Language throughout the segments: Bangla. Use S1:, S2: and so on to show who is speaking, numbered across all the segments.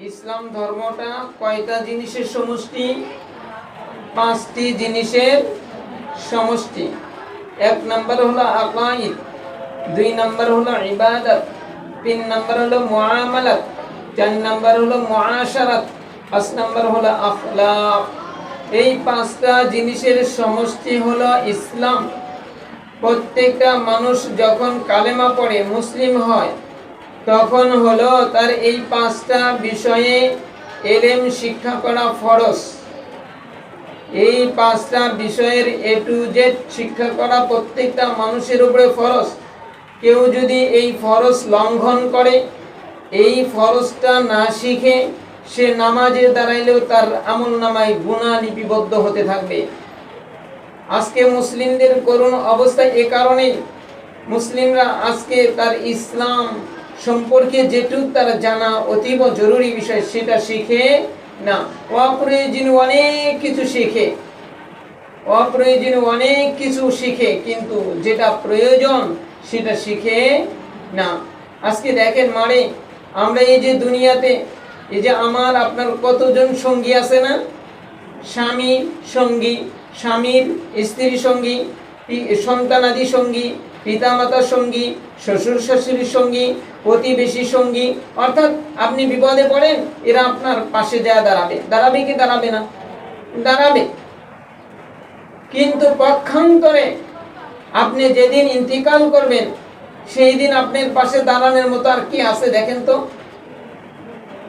S1: ইসলাম ধর্মটা কয়টা জিনিসের সমষ্টি? পাঁচটি জিনিসের সমষ্টি। এক নম্বর হলো আকাইদ, দুই নম্বর হলো ইবাদত, তিন নম্বর হলো মুআমালাত, চার নম্বর হলো মুআশারাত, পাঁচ নম্বর হলো আখলাক। এই পাঁচটা জিনিসের সমষ্টি হলো ইসলাম। প্রত্যেকটা মানুষ যখন কালেমা পড়ে মুসলিম হয় তখন হলো তার এই পাঁচটা বিষয়ে এলেম শিক্ষা করা ফরজ। এই পাঁচটা বিষয়ের এ টু জেড শিক্ষা করা প্রত্যেকটা মানুষের উপরে ফরজ। কেউ যদি এই ফরজ লঙ্ঘন করে, এই ফরজটা না শিখে সে নামাজে দাঁড়াইলেও তার আমল নামায় গুনাহ লিপিবদ্ধ হতে থাকবে। আজকে মুসলিমদের করুণ অবস্থা এ কারণেই, মুসলিমরা আজকে তার ইসলাম সম্পর্কে যেটুকু তার জানা অতীব জরুরি বিষয় সেটা শিখে না। অপ্রয়োজনীয় অনেক কিছু শিখে, অপ্রয়োজনীয় অনেক কিছু শিখে, কিন্তু যেটা প্রয়োজন সেটা শিখে না। আজকে দেখেন মানে আমরা এই যে দুনিয়াতে, এই যে আমার আপনার কতজন সঙ্গী আছে না? স্বামী সঙ্গী, স্বামীর স্ত্রী সঙ্গী, সন্তানাদি সঙ্গী, পিতামাতার সঙ্গী, শ্বশুর শাশুড়ির সঙ্গী, প্রতিবেশী সঙ্গী। অর্থাৎ আপনি বিপদে পড়েন, এরা আপনার পাশে যা দাঁড়াবে। দাঁড়াবে কি দাঁড়াবে না? দাঁড়াবে। কিন্তু পক্ষান্তরে আপনি যেদিন ইন্তিকাল করবেন সেই দিন আপনার পাশে দাঁড়ানোর মতো আর কি আছে দেখেন তো?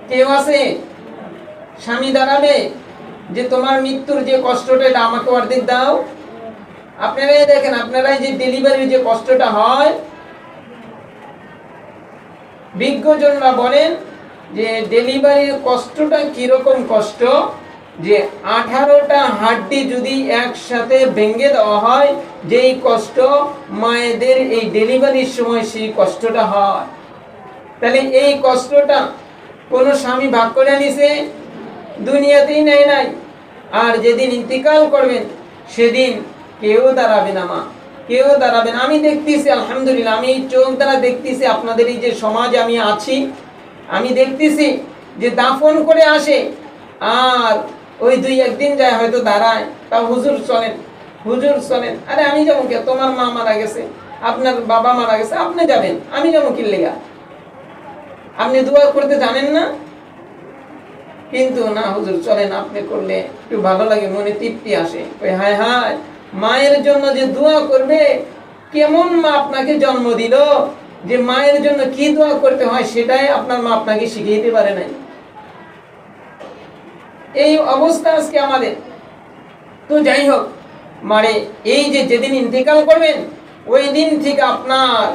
S1: কেউ আছে? স্বামী দাঁড়াবে যে তোমার মৃত্যুর যে কষ্টটা এটা আমাকে অর্ধেক দাও? আপনারাই দেখেন, আপনারাই যে ডেলিভারির যে কষ্টটা হয়, বিজ্ঞজনরা বলেন যে ডেলিভারির কষ্টটা কিরকম কষ্ট, যে 18টা হাড্ডি যদি একসাথে ভেঙে দেওয়া হয়, যেই কষ্ট মায়েদের এই ডেলিভারির সময় সেই কষ্টটা হয়। তাহলে এই কষ্টটা কোনো স্বামী ভাগ করে নিছে? দুনিয়াতেই নেয় নাই। আর যেদিন ইন্তিকাল করবেন সেদিন কেউ দাঁড়াবে না, মা কেউ দাঁড়াবে না। আমি দেখতেছি, আলহামদুলিল্লাহ, আমি চোখ দ্বারা দেখতেছি, আপনাদের এই যে সমাজে আমি আছি, আমি দেখতেছি যে দাফন করে আসে আর ওই দুই একদিন যায় হয়তো দাঁড়ায়, তা হুজুর চলেন, হুজুর চলেন। আরে আমি যাবো কে? তোমার মা মারা গেছে, আপনার বাবা মারা গেছে, আপনি যাবেন, আমি যাবো কি লেগা? আপনি দোয়া করতে জানেন না? কিন্তু না হুজুর চলেন, আপনি করলে একটু ভালো লাগে, মনে তৃপ্তি আসে। হায় হায়, মায়ের জন্য যে দোয়া করবে, কেমন মা আপনাকে জন্ম দিল যে মায়ের জন্য কি দোয়া করতে হয় সেটাই আপনার মা আপনাকে শিখিয়ে দিতে পারে নাই। এই অবস্থা আজকে আমাদের। তো যাই হোক, মানে এই যে যেদিন ইন্তেকাল করবেন ওই দিন থেকে আপনার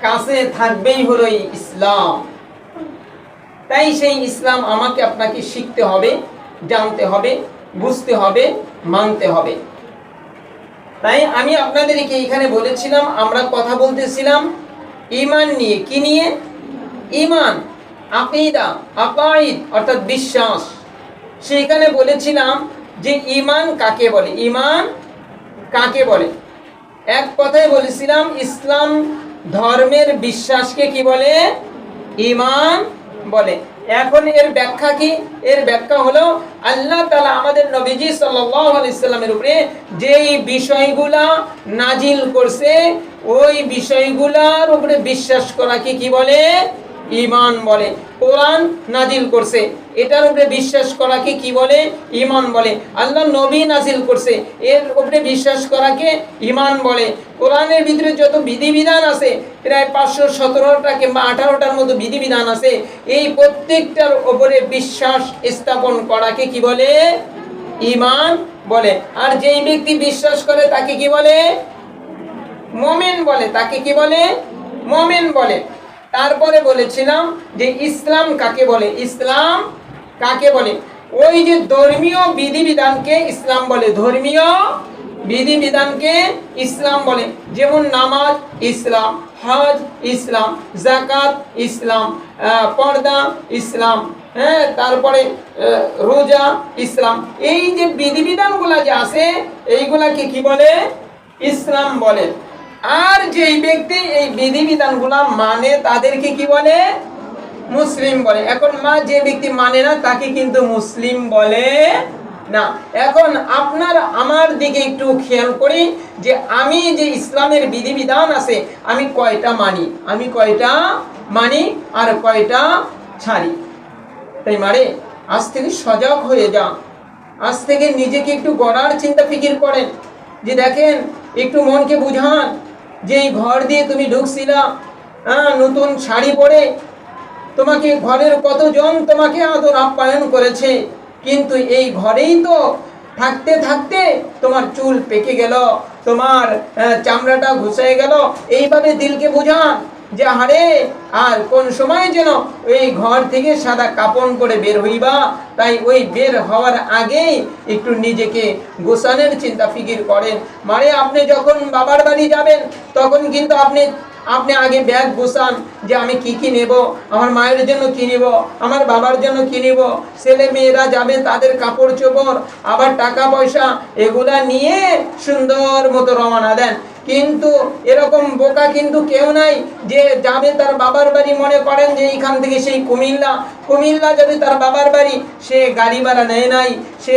S1: কাছে থাকবেই হলো ইসলাম। তাই সেই ইসলাম আমাকে আপনাকে শিখতে হবে, জানতে হবে, বুঝতে হবে, মানতে হবে। তাই আমি আপনাদেরকে এখানে বলেছিলাম, আমরা কথা বলতেছিলাম ঈমান নিয়ে। কি নিয়ে? ঈমান, আকীদা, আকাইদ অর্থাৎ বিশ্বাস। সেখানে বলেছিলাম যে ঈমান কাকে বলে, ঈমান কাকে বলে। এক কথায় বলেছিলাম ইসলাম ধর্মের বিশ্বাসকে কি বলে? ঈমান বলে। এখন এর ব্যাখ্যা কি? এর ব্যাখ্যা হলো আল্লাহ তাআলা আমাদের নবীজি সাল্লাল্লাহু আলাইহি সাল্লামের উপরে যেই বিষয়গুলা নাজিল করছে ওই বিষয়গুলার উপরে বিশ্বাস করাকে কি বলে? ঈমান বলে। কোরআন নাজিল করছে, এটার উপরে বিশ্বাস করাকে কি বলে? ঈমান বলে। আল্লাহ নবী নাজিল করছে, এর উপরে বিশ্বাস করাকে ঈমান বলে। কোরআনের ভিতরে যত বিধিবিধান আছে, প্রায় 517টা কিংবা 18টার মতো বিধিবিধান আছে, এই প্রত্যেকটার উপরে বিশ্বাস স্থাপন করাকে কি বলে? ঈমান বলে। আর যেই ব্যক্তি বিশ্বাস করে তাকে কি বলে? মুমিন বলে। তাকে কি বলে? মুমিন বলে। তারপরে বলেছিলাম যে ইসলাম কাকে বলে? ইসলাম কাকে বলে? ওই যে ধর্মীয় বিধিবিধানকে ইসলাম বলে। ধর্মীয় বিধিবিধানকে ইসলাম বলে। যেমন নামাজ ইসলাম, হজ ইসলাম, যাকাত ইসলাম, পর্দা ইসলাম, হ্যাঁ, তারপরে রোজা ইসলাম। এই যে বিধিবিধানগুলো যে আছে এইগুলাকে কি বলে? ইসলাম বলে। আর যেই ব্যক্তি এই বিধিবিধানগুলা মানে তাদেরকে কি বলে? মুসলিম বলে। এখন যে ব্যক্তি মানে না তাকে কিন্তু মুসলিম বলে না। এখন আপনার আমার দিকে একটু খেয়াল করি যে আমি যে ইসলামের বিধিবিধান আছে আমি কয়টা মানি আর কয়টা ছাড়ি। তাই মানে আজ থেকে সজাগ হয়ে যান, আজ থেকে নিজেকে একটু গড়ার চিন্তা ফিকির করেন। যে দেখেন, একটু মনকে বুঝান যে এই ঘর দিয়ে তুমি ঢুকছিলা নতুন শাড়ি পরে, তোমাকে ঘরের কতজন তোমাকে আদর আপ্যায়ন করেছে, কিন্তু এই ঘরেই তো থাকতে থাকতে তোমার চুল পেকে গেল, তোমার চামড়াটা ঘুষে গেল। এইভাবে দিলকে বোঝান যে আরে আর কোন সময় যেন ওই ঘর থেকে সাদা কাপড় করে বের হইবা, তাই ওই বের হওয়ার আগেই একটু নিজেকে গোছানোর চিন্তা ফিকির করেন। মানে আপনি যখন বাবার বাড়ি যাবেন তখন কিন্তু আপনি আগে ব্যাগ গোছান যে আমি কি নেব, আমার মায়ের জন্য কি নেব, আমার বাবার জন্য কি নেব, ছেলে মেয়েরা যাবে তাদের কাপড় চোপড়, আবার টাকা পয়সা, এগুলা নিয়ে সুন্দর মতো রওনা দেন। কিন্তু এরকম বোকা কিন্তু কেউ নাই যে যাবে তার বাবার বাড়ি, মনে করেন যে এইখান থেকে সেই কুমিল্লা যাবে তার বাবার বাড়ি, সে গাড়ি ভাড়া নেয় নাই, সে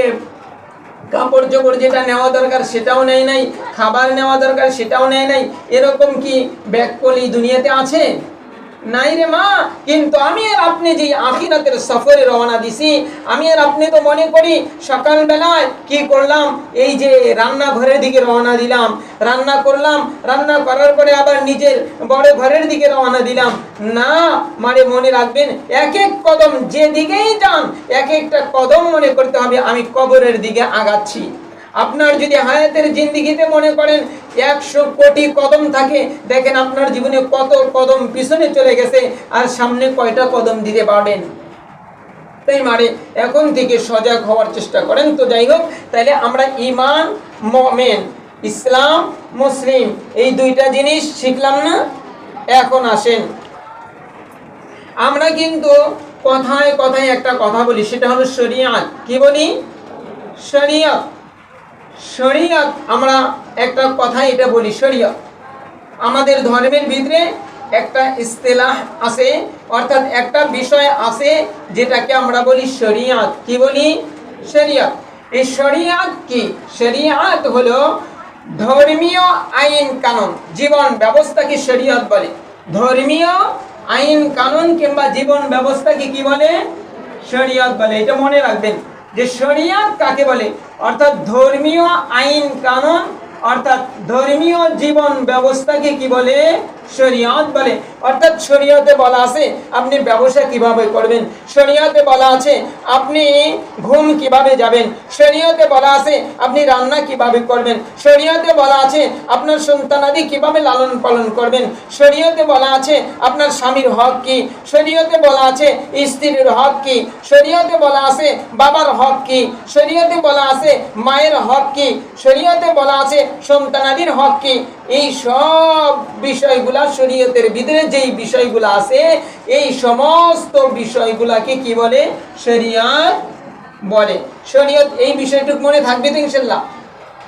S1: কাপড় চোপড় যেটা নেওয়া দরকার সেটাও নেয় নাই, খাবার নেওয়া দরকার সেটাও নেয় নাই। এরকম কি ব্যাককলি দুনিয়াতে আছে? নাই রে মা। কিন্তু আমি আর আপনি যে আখিরাতের সফরে রওনা দিছি, আমি আর আপনি তো মনে করি সকালবেলায় কি করলাম, এই যে রান্নাঘরের দিকে রওনা দিলাম, রান্না করলাম, রান্না করার পরে আবার নিজের বড় ঘরের দিকে রওনা দিলাম। না, মানে মনে রাখবেন, এক এক কদম যেদিকেই যান এক একটা কদম মনে করতে হবে আমি কবরের দিকে আগাচ্ছি। আপনার যদি হায়াতের জিন্দেগিতে মনে করেন 100 কোটি কদম থাকে, দেখেন আপনার জীবনে কত কদম পিছনে চলে গেছে আর সামনে কয়টা কদম দিতে পারবেন। তাই মানে এখন থেকে সজাগ হওয়ার চেষ্টা করেন। তো যাই হোক, তাইলে আমরা ঈমান, মুমিন, ইসলাম, মুসলিম এই দুইটা জিনিস শিখলাম না? এখন আসেন, আমরা কিন্তু কথায় কথায় একটা কথা বলি, সেটা হলো শরিয়াত। কি বলি? শরিয়াত। শরিয়ত, আমরা একটা কথা এটা বলি শরিয়ত। আমাদের ধর্মের ভিতরে একটা ইস্তেলাহ আছে, অর্থাৎ একটা বিষয় আছে যেটাকে আমরা বলি শরিয়ত। কি বলি? শরিয়ত। এই শরিয়ত কি? শরিয়ত হলো ধর্মীয় আইন কানুন, জীবন ব্যবস্থাকে শরিয়ত বলে। ধর্মীয় আইন কানুন কিংবা জীবন ব্যবস্থাকে কি বলে? শরিয়ত বলে। এটা মনে রাখবেন যে শরিয়ত কাকে বলে, অর্থাৎ ধর্মীয় আইন কানুন, অর্থাৎ ধর্মীয় জীবন ব্যবস্থাকে কি বলে? শরিয়ত বলে। অর্থাৎ শরিয়তে বলা আছে আপনি ব্যবসা কিভাবে করবেন, শরিয়তে বলা আছে আপনি ঘুম কিভাবে যাবেন, শরিয়তে বলা আছে আপনি রান্না কিভাবে করবেন, শরিয়তে বলা আছে আপনার সন্তানাদি কিভাবে লালন পালন করবেন, শরিয়তে বলা আছে আপনার স্বামীর হক কি, শরিয়তে বলা আছে স্ত্রীর হক কি, শরিয়তে বলা আছে বাবার হক কি, শরিয়তে বলা আছে মায়ের হক কি, শরিয়তে বলা আছে সন্তানাদির হক কি। এই সব বিষয়গুলা শরীয়তের ভিতরে যেই বিষয়গুলো আছে, এই সমস্ত বিষয়গুলাকে কি বলে? শরিয়ত বলে। শরিয়ত, এই বিষয়টুকু মনে থাকবে তো ইনশাআল্লাহ।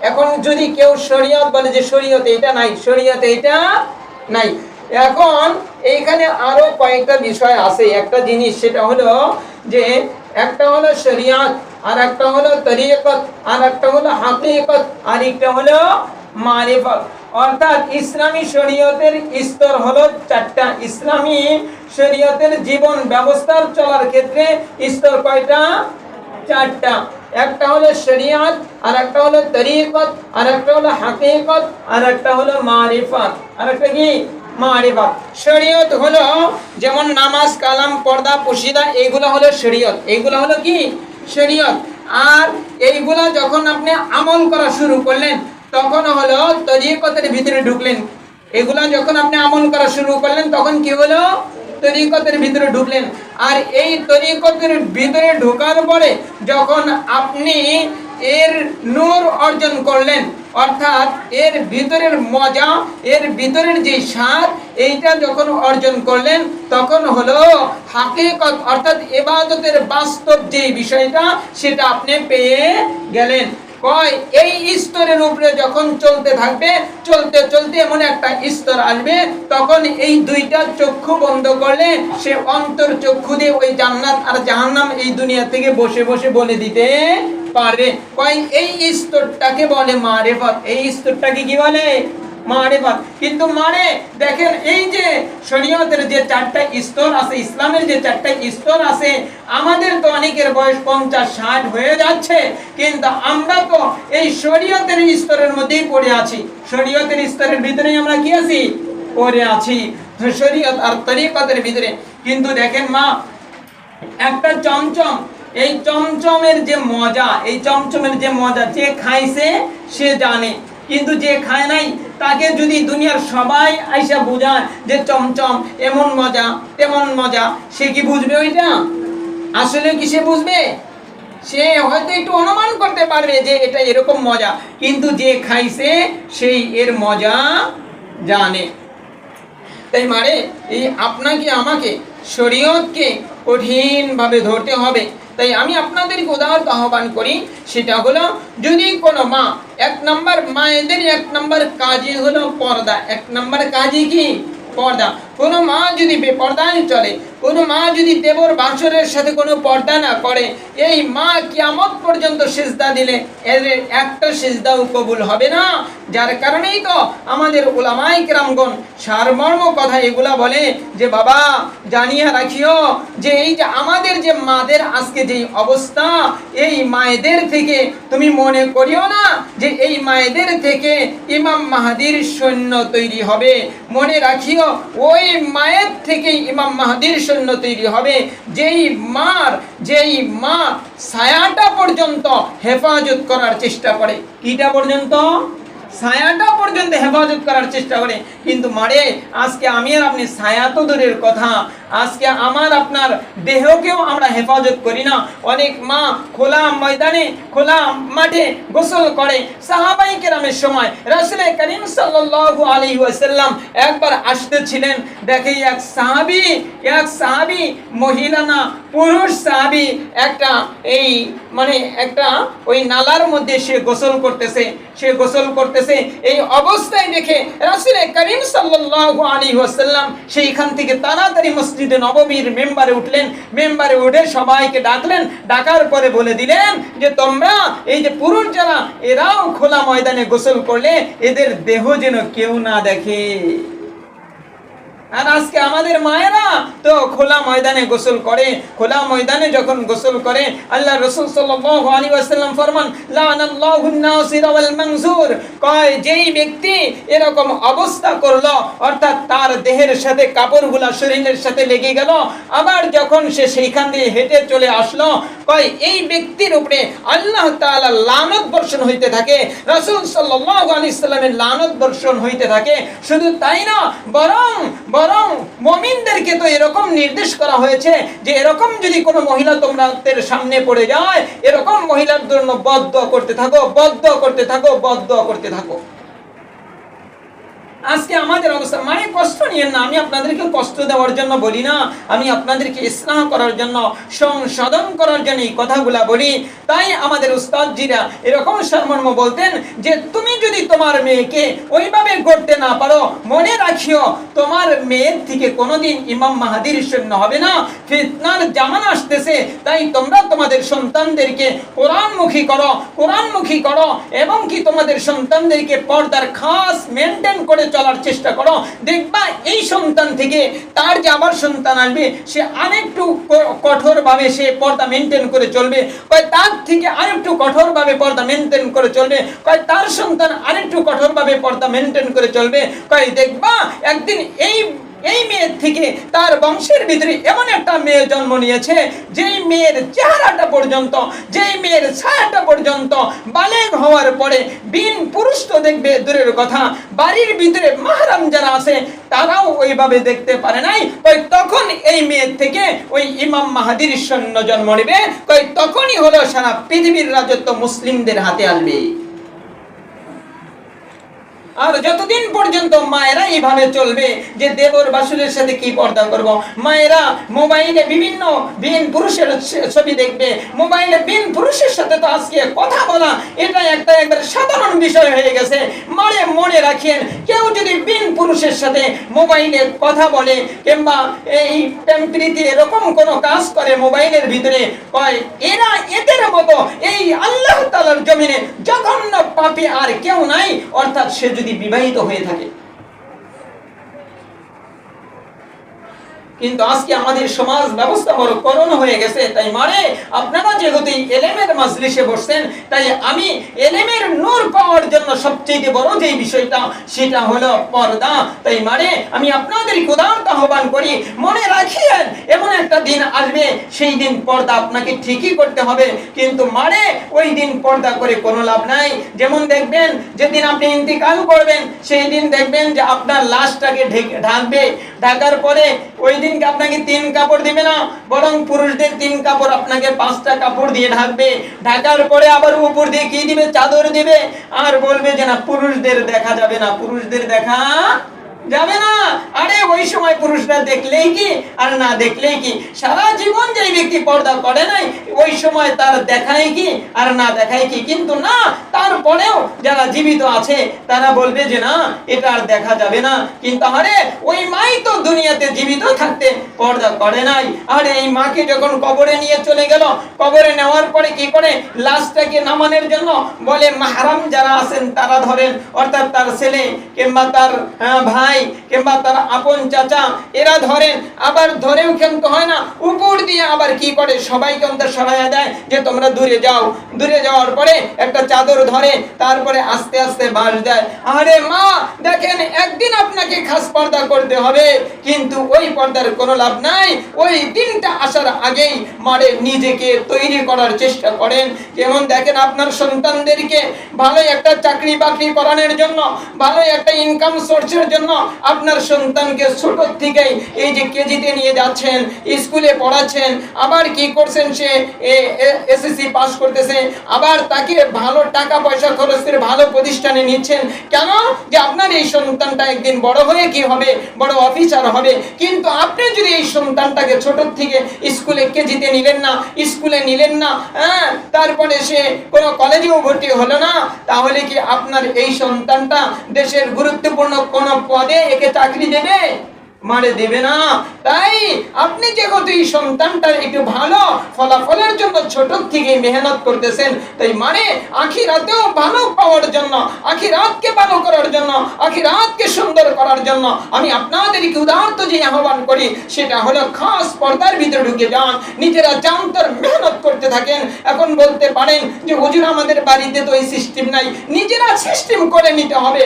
S1: এখন যদি কেউ শরিয়ত বলে যে শরিয়তে এটা নাই, শরিয়তে এটা নাই, এখন এইখানে আরো কয়েকটা বিষয় আছে। একটা জিনিস সেটা হলো যে একটা হলো শরিয়ত, আর একটা হলো তরিকত, আর একটা হলো হাকিকত, আর একটা হলো মারিফত। অর্থাৎ ইসলামী শরীয়তের স্তর হলো 4টা। ইসলামী শরীয়তের জীবন ব্যবস্থার চলার ক্ষেত্রে স্তর কয়টা? 4টা। একটা হলো শরিয়ত, আর একটা হলো তরিকত, আর একটা হলো হাকিকত, আর একটা হলো মারিফত। আর একটা কি? মারিফত। শরিয়ত হলো যেমন নামাজ, কালাম, পর্দা, পুশিদা, এগুলো হলো শরিয়ত। এগুলো হলো কি? শরিয়ত। আর এইগুলা যখন আপনি আমল করা শুরু করলেন তখন হলো তরিকতের ভিতরে ঢুকলেন। এগুলা যখন আপনি আমল করা শুরু করলেন তখন কি হলো? তরিকতের ভিতরে ঢুকলেন। আর এই তরিকতের ভিতরে ঢোকার পরে যখন আপনি এর নূর অর্জন করলেন, অর্থাৎ এর ভিতরের মজা, এর ভিতরের যে স্বাদ, এইটা যখন অর্জন করলেন তখন হলো হাকিকত, অর্থাৎ ইবাদতের বাস্তব যে বিষয়টা সেটা আপনি পেয়ে গেলেন। কয় এই স্তরের উপরে যখন চলতে থাকবে, চলতে চলতে এমন একটা স্তর আসবে, তখন এই দুইটা চক্ষু বন্ধ করলে সে অন্তর চক্ষু দিয়ে ওই জান্নাত আর জাহান্নাম এই দুনিয়া থেকে বসে বসে বলে দিতে পারবে। কয় এই স্তরটাকে বলে মারিফত। এই স্তরটাকে কি বলে? মারিফত। কিন্তু মানে দেখেন, এই যে শরীয়তের যে 4টা স্তর আছে, ইসলামের যে 4টা স্তর আছে, আমাদের তো অনেকের বয়স 50-60 হয়ে যাচ্ছে, কিন্তু আমরা তো এই শরীয়তের স্তরের মধ্যেই পড়ে আছি। শরীয়তের স্তরের ভিতরেই আমরা কি আছি? পড়ে আছি শরীয়ত আর তরিকতের ভিতরে। কিন্তু দেখেন মা, একটা চমচম, এই চমচমের যে মজা, এই চমচমের যে মজা যে খাইছে সে জানে, কিন্তু যে খায় নাই তাকে যদি দুনিয়ার সবাই আইসা বুঝায় যে চমচম এমন মজা তেমন মজা, সে কি বুঝবে ওইটা? আসলে কি সে বুঝবে? সে হয়তো একটু অনুমান করতে পারবে যে এটা এরকম মজা, কিন্তু যে খাইছে সেই এর মজা জানে। তাই মানে এই আপনাকে আমাকে শরীয়তকে কঠিনভাবে ধরতে হবে। তাই আমি আপনাদেরকে উদাহরণ আহ্বান করি, সেটা হলো যদি কোনো মা, 1 নম্বর মায়েদের 1 নম্বর কাজই হলো পর্দা। 1 নম্বর কাজই কি? পর্দা। কোনো মা যদি বেপর্দায় চলে, কোনো মা যদি দেবর বাসরের সাথে কোনো পর্দা না করে, এই মা কিয়ামত পর্যন্ত সিজদা দিলে এর একটা সিজদাও কবুল হবে না। যার কারণেই তো আমাদের উলামায়ে কেরামগণ সারমর্ম কথা এগুলা বলে যে বাবা জানিয়া রাখিও যে এই যে আমাদের যে মাদের আজকে যেই অবস্থা, এই মায়েদের থেকে তুমি মনে করিও না যে এই মায়েদের থেকে ইমাম মাহদির সৈন্য তৈরি হবে। মনে রাখিও ওই মায়ের থেকে ইমাম মাহদির সৈন্য তৈরি হবে যেই মা ছায়াটা পর্যন্ত হেফাজত করার চেষ্টা করে। কিটা পর্যন্ত? ছায়াটা পর্যন্ত হেফাজত করার চেষ্টা করে। কিন্তু মারে আজকে আমি আর আপনি ছায়া তো দূরের কথা, আজকে আমার আপনার দেহকেও আমরা হেফাজত করি না। অনেক মা খোলা ময়দানে খোলা মাঠে গোসল করে। সাহাবায়ে কেরামের সময় রাসূল করিম সাল্লাল্লাহু আলাইহি ওয়াসাল্লাম একবার আসতেছিলেন, দেখে এক সাহাবী মহিলা না পুরুষ সাহাবী একটা একটা ওই নালার মধ্যে সে গোসল করতেছে। এই অবস্থায় দেখে রাসূল করিম সাল্লাল্লাহু আলাইহি ওয়াসাল্লাম সেইখান থেকে তাড়াতাড়ি মসজিদে নববীর মেম্বারে উঠলেন। মেম্বারে উঠে সবাইকে ডাকলেন, ডাকার পরে বলে দিলেন যে তোমরা এই যে পুরুষ যারা, এরাও খোলা ময়দানে গোসল করলে এদের দেহ যেন কেউ না দেখে। আর আজকে আমাদের মায়েরা তো খোলা ময়দানে গোসল করে। খোলা ময়দানে যখন গোসল করে, আল্লাহ রাসূল সাল্লাল্লাহু আলাইহি ওয়াসাল্লাম ফরমান লানাল্লাহুন নাসির ওয়াল মানসুর, কয় যেই ব্যক্তি এরকম অবস্থা করলো, অর্থাৎ তার দেহের সাথে কাপড়গুলা শরীরের সাথে লেগে গেল, আবার যখন সে সেইখান দিয়ে হেঁটে চলে আসলো, কয় এই ব্যক্তির উপরে আল্লাহ তাআলা লানত বর্ষণ হইতে থাকে, রাসূল সাল্লাল্লাহু আলাইহি সাল্লামের লানত বর্ষণ হইতে থাকে। শুধু তাই না, বরং মুমিনদেরকে তো এরকম নির্দেশ করা হয়েছে যে এরকম যদি কোনো মহিলা তোমাদের সামনে পড়ে যায়, এরকম মহিলার জন্য বদদুয়া করতে থাকো। আজকে আমাদের অবস্থা, মানে কষ্ট নিয়েন না, আমি আপনাদেরকে কষ্ট দেওয়ার জন্য বলি না, আমি আপনাদেরকে ইসলাহ করার জন্য, সংশোধন করার জন্য এই কথাগুলা বলি। তাই আমাদের উস্তাদজিরা এরকম সারমর্ম বলতেন যে তুমি যদি তোমার মেয়েকে ওইভাবে গড়তে না পারো, মনে রাখিও তোমার মেয়ের থেকে কোনোদিন ইমাম মাহদির সৈন্য হবে না। ফিতনার জামানা আসতেছে, তাই তোমরা তোমাদের সন্তানদেরকে কোরআনমুখী করো এবং কি তোমাদের সন্তানদেরকে পর্দার খাস মেনটেন করে চলার চেষ্টা করো। দেখবা এই সন্তান থেকে তার যে আবার সন্তান আসবে, সে আরেকটু কঠোরভাবে সে পর্দা মেনটেন করে চলবে, কয় তার থেকে আরেকটু কঠোরভাবে পর্দা মেনটেন করে চলবে, কয় তার সন্তান আরেকটু কঠোরভাবে পর্দা মেনটেন করে চলবে। কয় দেখবা একদিন এই মেয়ের থেকে তার বংশের ভিতরে এমন একটা মেয়ে জন্ম নিয়েছে, যেই মেয়ের চেহারাটা পর্যন্ত, যেই মেয়ের ছায়াটা পর্যন্ত বালেগ হওয়ার পরে বিন পুরুষ তো দেখবে দূরের কথা, বাড়ির ভিতরে মাহরাম যারা আছে তারাও ওইভাবে দেখতে পারে নাই। কই তখন এই মেয়ের থেকে ওই ইমাম মাহদির সৈন্য জন্ম নেবে, কই তখনই হলো সারা পৃথিবীর রাজত্ব মুসলিমদের হাতে আসবে। আর যতদিন পর্যন্ত মায়েরা এইভাবে চলবে যে দেবর বাসুরের সাথে কি পর্দা করব, মায়েরা মোবাইলে বিভিন্ন বিন পুরুষের ছবি দেখবে, মোবাইলে বিন পুরুষের সাথে তো আজকে কথা বলা এটা একটা একবার সাধারণ বিষয় হয়ে গেছে। মনে রাখেন, কেউ যদি বিন পুরুষের সাথে মোবাইলে কথা বলে কিংবা এই প্রেমপ্রীতি এরকম কোনো কাজ করে মোবাইলের ভিতরে, কয় এরা এদের মতো এই আল্লাহ তাআলার জমিনে জঘন্য পাপী আর কেউ নাই, অর্থাৎ সে যদি বিবাহিত হয়ে থাকে। কিন্তু আজকে আমাদের সমাজ ব্যবস্থা বড় করুণ হয়ে গেছে। তাই আপনারা যেহেতু এলেমের মাজলিসে বসছেন, তাই আমি এলেমের নূর পাওয়ার জন্য সবচেয়ে বড় যে বিষয়টা সেটা হলো পর্দা। তাই আমি আপনাদের ক্ষুধার্ত আহ্বান করি, মনে রাখিয়েন এমন একটা দিন আসবে, সেই দিন পর্দা আপনাকে ঠিকই করতে হবে। কিন্তু ওই দিন পর্দা করে কোনো লাভ নাই। যেমন দেখবেন যেদিন আপনি ইন্তিকাল করবেন, সেই দিন দেখবেন যে আপনার লাশটাকে ঢাকবে, ঢাকার পরে ওই দিন আপনাকে 3 কাপড় দিবে না, বরং পুরুষদের 3 কাপড় আপনাকে 5টা কাপড় দিয়ে ঢাকবে। ঢাকার পরে আবার উপর দিয়ে কি দিবে? চাদর দিবে, আর বলবে যে না পুরুষদের দেখা যাবে না, পুরুষদের দেখা যাবে না। আরে ওই সময় পুরুষরা দেখলেই কি আর না দেখলেই কি? সারা জীবন যেই ব্যক্তি পর্দা করে নাই, ওই সময় তার দেখাই কি আর না দেখাই কি? কিন্তু না, তারপরেও যারা জীবিত আছে তারা বলবে যে না এটা আর দেখা যাবে না। কিন্তু আরে ওই মাই তো দুনিয়াতে জীবিত থাকতে পর্দা করে নাই। আর এই মাকে যখন কবরে নিয়ে চলে গেল, কবরে নেওয়ার পরে কি করে? লাশটাকে নামানোর জন্য বলে মাহরাম যারা আছেন তারা ধরেন, অর্থাৎ তার ছেলে কিংবা তার ভাই কিংবা তার আপন চাচা এরা ধরেন। আবার ধরেও কিন্তু হয় না, উপর দিয়ে আবার কি করে? সবাইকে অন্তর সরাইয়া দেয় যে তোমরা দূরে যাও। দূরে যাওয়ার পরে একটা চাদর ধরে, তারপরে আস্তে আস্তে বাঁশ দেয়। আরে মা দেখেন, একদিন আপনাকে খাস পর্দা করতে হবে, কিন্তু ওই পর্দার কোনো লাভ নাই। ওই দিনটা আসার আগেই নিজেকে তৈরি করার চেষ্টা করেন। যেমন দেখেন আপনার সন্তানদেরকে ভালো একটা চাকরি বাকরি করানোর জন্য, ভালো একটা ইনকাম সোর্সের জন্য আপনার সন্তানকে ছোট থেকেই এই যে কেজিতে নিয়ে যাচ্ছেন, স্কুলে পড়াচ্ছেন, আবার কি করছেন? সে এসএসসি পাস করতেছে, আবার তাকে ভালো টাকা পয়সা খরচ করে ভালো প্রতিষ্ঠানে নিচ্ছেন। কেন? যে আপনার এই সন্তানটা একদিন বড় হয়ে কি হবে? বড় অফিসার হবে। কিন্তু আপনি যদি এই সন্তানটাকে ছোট থেকে স্কুলে কেজিতে নিলেন না, স্কুলে নিলেন না, তারপরে সে কোনো কলেজেও ভর্তি হলো না, তাহলে কি আপনার এই সন্তানটা দেশের গুরুত্বপূর্ণ কোন পদে একে চাকরি দেবে? দেবে না। তাই আপনি যেহেতু এই সন্তানটার একটু ভালো ফলাফলের জন্য ছোট থেকে মেহনত করতেছেন, তাই আখিরাতেও ভালো পাওয়ার জন্য, আখিরাতকে ভালো করার জন্য, আখিরাতকে সুন্দর করার জন্য আমি আপনাদেরকে উদাহরণ যে আহ্বান করি সেটা হলো খাস পর্দার ভিতরে ঢুকে যান, নিজেরা জানতার মেহনত করতে থাকেন। এখন বলতে পারেন যে হুজুর আমাদের বাড়িতে তো এই সিস্টেম নাই, নিজেরা সিস্টেম করে নিতে হবে।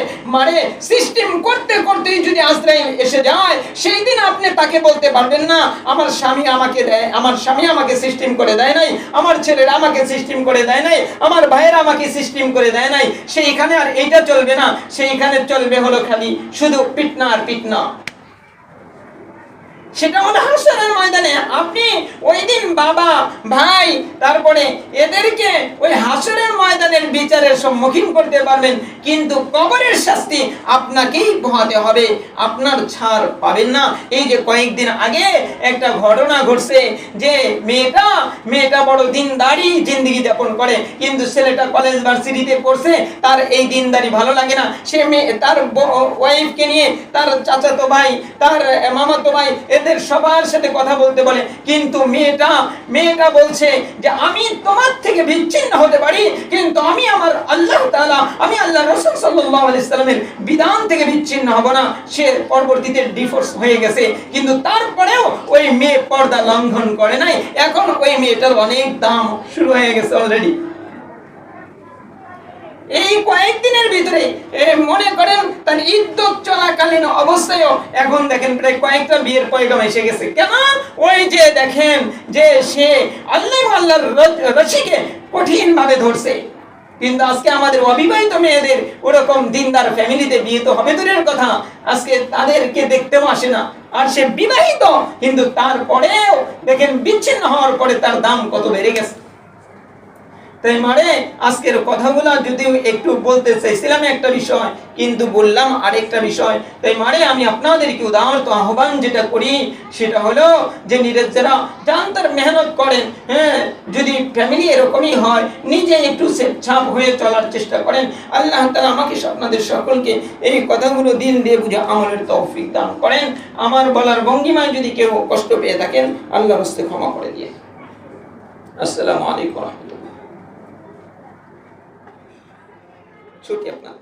S1: সিস্টেম করতে করতেই যদি আজরাইল এসে যায়, সেই দিন আপনি তাকে বলতে পারবেন না আমার স্বামী আমাকে দেয়, আমার স্বামী আমাকে সিস্টেম করে দেয় নাই, আমার ছেলেরা আমাকে সিস্টেম করে দেয় নাই, আমার ভাইয়েরা আমাকে সিস্টেম করে দেয় নাই। সেইখানে আর এইটা চলবে না, সেইখানে চলবে হলো খালি শুধু পিটনা আর পিটনা। সেটা হলো হাসরের ময়দানে। আপনি ওই দিন বাবা ভাই তারপরে এদেরকে ওই হাসরের ময়দানের বিচারের সম্মুখীন করতে পারবেন, কিন্তু কবরের শাস্তি আপনাকেই পোহাতে হবে, আপনার ছাড় পাবেন না। এই যে কয়েকদিন আগে একটা ঘটনা ঘটছে যে মেয়েটা বড় দিনদারি জিন্দেগি যাপন করে, কিন্তু ছেলেটা কলেজ ভার্সিটিতে পড়ছে, তার এই দিনদারি ভালো লাগে না। সে তার ওয়াইফকে নিয়ে তার চাচাতো ভাই, তার মামাতো ভাই এদের সবার সাথে কথা বলতে বলে, কিন্তু মেয়েটা বলছে যে আমি তোমার থেকে বিচ্ছিন্ন হতে পারি, কিন্তু আমি আমার আল্লাহ তাআলা, আমি আল্লাহ রাসূল সাল্লাল্লাহু আলাইহি সাল্লামের বিধান থেকে বিচ্ছিন্ন হব না। সে পরবর্তীতে ডিভোর্স হয়ে গেছে, কিন্তু তারপরেও ওই মেয়ে পর্দা লঙ্ঘন করে নাই। এখন ওই মেয়েটার অনেক দাম শুরু হয়ে গেছে অলরেডি। এই কয়েকদিনের ভিতরে মনে করেন তার ইদ্যত চলাকালীন অবস্থায়ও এখন দেখেন প্রায় কয়েকটা বিয়ের পয়গাম এসে গেছে। কেন? ওই যে দেখেন যে সে আল্লাহর রশিকে কঠিন ভাবে ধরছে। কিন্তু আজকে আমাদের অবিবাহিত মেয়েদের ওরকম দিনদার ফ্যামিলিতে বিয়ে তো হবে দূরের কথা, আজকে তাদেরকে দেখতেও আসে না। আর সে বিবাহিত, কিন্তু তারপরেও দেখেন বিচ্ছিন্ন হওয়ার পরে তার দাম কত বেড়ে গেছে। তাই মারে আজকের কথাগুলো যদিও একটু বলতে চাইছিলাম একটা বিষয়, কিন্তু বললাম আরেকটা বিষয়। তাই মারে আমি আপনাদেরকে উদাহরণ আহ্বান যেটা করি সেটা হলো যে নিজের যারা জানতার মেহনত করেন, হ্যাঁ, যদি ফ্যামিলি এরকমই হয় নিজে একটু স্বেচ্ছাপ হয়ে চলার চেষ্টা করেন। আল্লাহ তাআলা আমাকে আপনাদের সকলকে এই কথাগুলো দিল দিয়ে বুঝে আমলের তৌফিক দান করেন। আমার বলার ভঙ্গিমায় যদি কেউ কষ্ট পেয়ে থাকেন আল্লাহর হস্তে ক্ষমা করে দিয়ে। আসসালামু আলাইকুম ওয়া রাহমাতুল্লাহ। ছুটি আপনার।